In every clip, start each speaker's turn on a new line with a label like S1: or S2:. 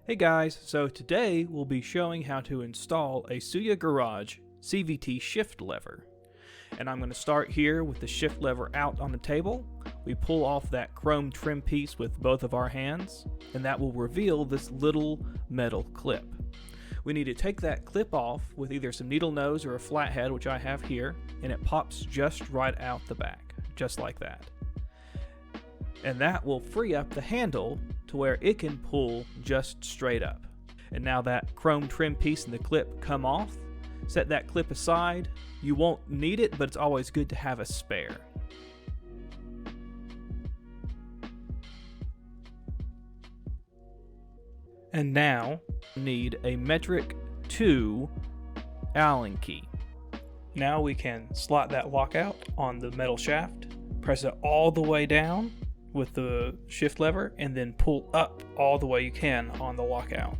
S1: Hey guys, so today we'll be showing how to install a Suya Garage CVT shift lever. And I'm going to start here with the shift lever out on the table. We pull off that chrome trim piece with both of our hands, and that will reveal this little metal clip. We need to take that clip off with either some needle nose or a flathead, which I have here, and it pops just right out the back, just like that. And that will free up the handle to where it can pull just straight up. And now that chrome trim piece and the clip come off, set that clip aside. You won't need it, but it's always good to have a spare. And now need a metric 2 Allen key. Now we can slot that lockout on the metal shaft, press it all the way down with the shift lever, and then pull up all the way you can on the lockout.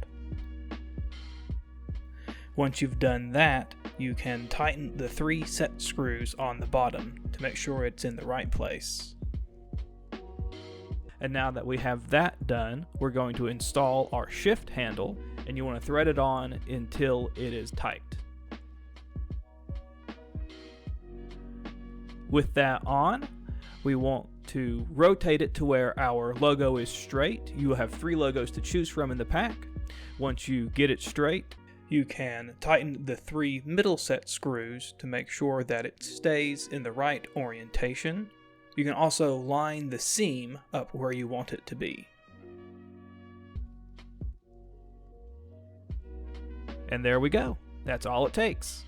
S1: Once you've done that, you can tighten the 3 set screws on the bottom to make sure it's in the right place. And now that we have that done, we're going to install our shift handle, and you want to thread it on until it is tight. With that on, we want to rotate it to where our logo is straight. You will have 3 logos to choose from in the pack. Once you get it straight, you can tighten the 3 middle set screws to make sure that it stays in the right orientation. You can also line the seam up where you want it to be. And there we go. That's all it takes.